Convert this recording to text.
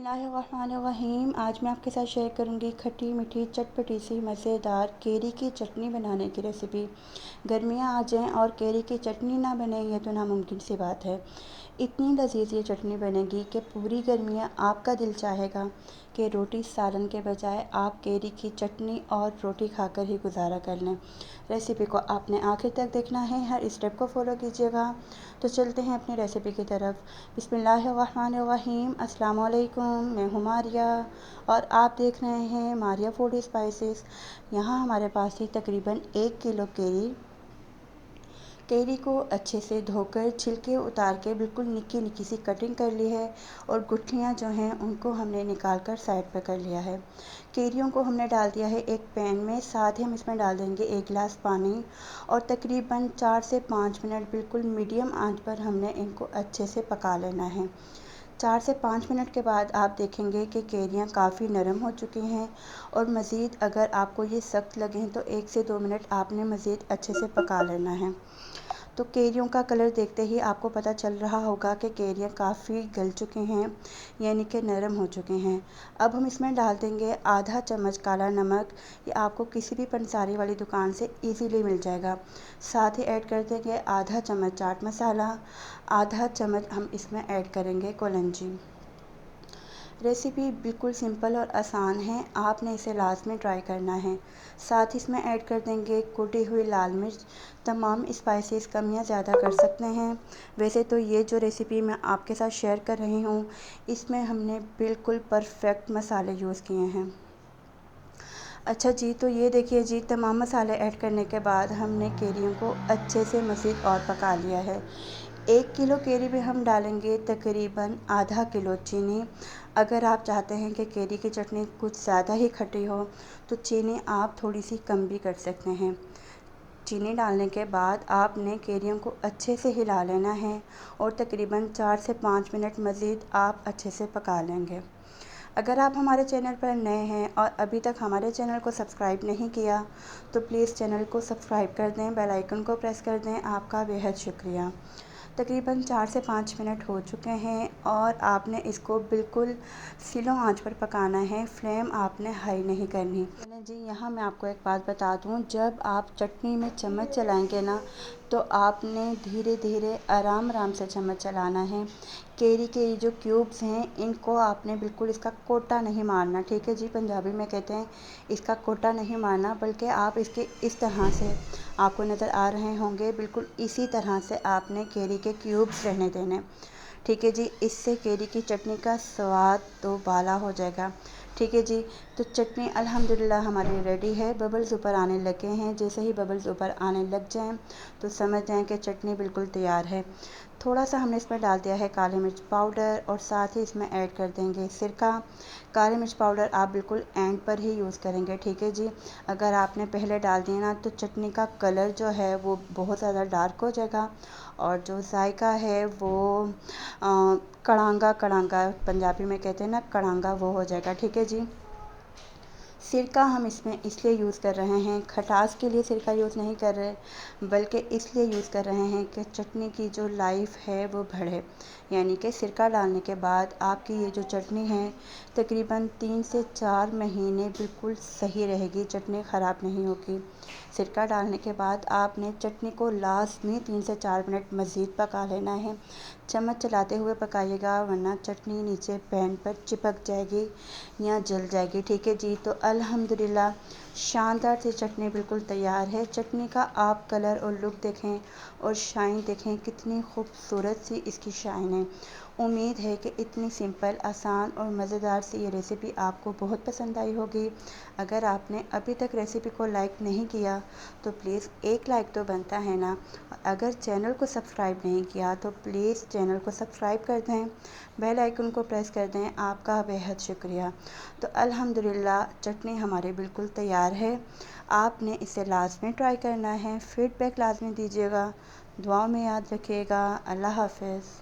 बिस्मिल्लाहिर्रहमानिर्रहीम। आज मैं आपके साथ शेयर करूंगी खट्टी मीठी चटपटी सी मज़ेदार केरी की चटनी बनाने की रेसिपी। गर्मियां आ जाएं और केरी की चटनी ना बने ये तो नामुमकिन सी बात है। इतनी लजीज ये चटनी बनेगी कि पूरी गर्मियां आपका दिल चाहेगा कि रोटी सालन के बजाय आप केरी की चटनी और रोटी खाकर ही गुजारा कर लें। रेसिपी को आपने आखिर तक देखना है, हर स्टेप को फॉलो कीजिएगा। तो चलते हैं अपनी रेसिपी की तरफ। बिस्मिल्लाहिर्रहमानिर्रहीम। अस्सलाम वालेकुम, मैं हूँ मारिया और आप देख रहे हैं मारिया फूड स्पाइसेस। यहाँ हमारे पास ही तकरीबन 1 किलो केरी को अच्छे से धोकर छिलके उतार के बिल्कुल निक्की निक्की सी कटिंग कर ली है और गुठलियाँ जो हैं उनको हमने निकाल कर साइड पर कर लिया है। केरियों को हमने डाल दिया है एक पैन में, साथ ही हम इसमें डाल देंगे 1 गिलास पानी और तकरीबन 4 से 5 मिनट बिल्कुल मीडियम आंच पर हमने इनको अच्छे से पका लेना है। 4 से 5 मिनट के बाद आप देखेंगे कि केरियाँ काफ़ी नरम हो चुकी हैं और मज़ीद अगर आपको ये सख्त लगें तो 1 से 2 मिनट आपने मज़ीद अच्छे से पका लेना है। तो केरियों का कलर देखते ही आपको पता चल रहा होगा कि केरियाँ काफ़ी गल चुकी हैं, यानी कि नरम हो चुके हैं। अब हम इसमें डाल देंगे आधा चम्मच काला नमक। ये आपको किसी भी पंसारी वाली दुकान से इजीली मिल जाएगा। साथ ही ऐड कर देंगे आधा चम्मच चाट मसाला, आधा चम्मच हम इसमें ऐड करेंगे कलौंजी। रेसिपी बिल्कुल सिंपल और आसान है, आपने इसे लाजमी ट्राई करना है। साथ ही इसमें ऐड कर देंगे कुटी हुई लाल मिर्च। तमाम स्पाइसेस कम या ज़्यादा कर सकते हैं। वैसे तो ये जो रेसिपी मैं आपके साथ शेयर कर रही हूँ इसमें हमने बिल्कुल परफेक्ट मसाले यूज़ किए हैं। अच्छा जी, तो ये देखिए जी, तमाम मसाले ऐड करने के बाद हमने केरियों को अच्छे से मज़ीद और पका लिया है। 1 किलो केरी में हम डालेंगे तकरीबन आधा किलो चीनी। अगर आप चाहते हैं कि केरी की चटनी कुछ ज़्यादा ही खट्टी हो तो चीनी आप थोड़ी सी कम भी कर सकते हैं। चीनी डालने के बाद आपने केरियों को अच्छे से हिला लेना है और तकरीबन 4 से 5 मिनट मज़ीद आप अच्छे से पका लेंगे। अगर आप हमारे चैनल पर नए हैं और अभी तक हमारे चैनल को सब्सक्राइब नहीं किया तो प्लीज़ चैनल को सब्सक्राइब कर दें, बेल आइकन को प्रेस कर दें। आपका बेहद शुक्रिया। तकरीबन 4 से 5 मिनट हो चुके हैं और आपने इसको बिल्कुल स्लो आंच पर पकाना है, फ्लेम आपने हाई नहीं करनी। चलें जी, यहाँ मैं आपको एक बात बता दूँ, जब आप चटनी में चम्मच चलाएंगे ना तो आपने धीरे धीरे आराम आराम से चम्मच चलाना है। केरी के ये जो क्यूब्स हैं इनको आपने बिल्कुल इसका कोटा नहीं मारना, ठीक है जी, पंजाबी में कहते हैं इसका कोटा नहीं मारना, बल्कि आप इसके इस तरह से आपको नज़र आ रहे होंगे, बिल्कुल इसी तरह से आपने केरी के क्यूब्स रहने देने, ठीक है जी। इससे केरी की चटनी का स्वाद तो बाला हो जाएगा, ठीक है जी। तो चटनी अल्हम्दुलिल्लाह हमारी रेडी है। बबल्स ऊपर आने लगे हैं, जैसे ही बबल्स ऊपर आने लग जाएं तो समझ जाएं कि चटनी बिल्कुल तैयार है। थोड़ा सा हमने इसमें डाल दिया है काली मिर्च पाउडर और साथ ही इसमें ऐड कर देंगे सिरका। काली मिर्च पाउडर आप बिल्कुल एंड पर ही यूज़ करेंगे, ठीक है जी। अगर आपने पहले डाल दिया ना तो चटनी का कलर जो है वो बहुत ज़्यादा डार्क हो जाएगा और जो जायका है वो कड़ांगा कड़ांगा, पंजाबी में कहते हैं ना कड़ांगा, वो हो जाएगा, ठीक है जी। सिरका हम इसमें इसलिए यूज़ कर रहे हैं, खटास के लिए सिरका यूज़ नहीं कर रहे, बल्कि इसलिए यूज़ कर रहे हैं कि चटनी की जो लाइफ है वो बढ़े। यानी कि सिरका डालने के बाद आपकी ये जो चटनी है तकरीबन 3 से 4 महीने बिल्कुल सही रहेगी, चटनी ख़राब नहीं होगी। सिरका डालने के बाद आपने चटनी को लाजमी 3 से 4 मिनट मज़ीद पका लेना है। चम्मच चलाते हुए पकाइएगा वरना चटनी नीचे पैन पर चिपक जाएगी या जल जाएगी, ठीक है जी। तो अल्हम्दुलिल्लाह शानदार सी चटनी बिल्कुल तैयार है। चटनी का आप कलर और लुक देखें और शाइन देखें, कितनी खूबसूरत सी इसकी शाइन है। उम्मीद है कि इतनी सिंपल, आसान और मज़ेदार सी ये रेसिपी आपको बहुत पसंद आई होगी। अगर आपने अभी तक रेसिपी को लाइक नहीं किया तो प्लीज़ एक लाइक तो बनता है ना। अगर चैनल को सब्सक्राइब नहीं किया तो प्लीज़ चैनल को सब्सक्राइब कर दें, बेल आइकन को प्रेस कर दें। आपका बेहद शुक्रिया। तो अल्हम्दुलिल्लाह चटनी हमारी बिल्कुल तैयार है। आपने इसे लाजमी ट्राई करना है, फ़ीडबैक लाजमी दीजिएगा। दुआओं में याद रखिएगा। अल्लाह हाफ़िज़।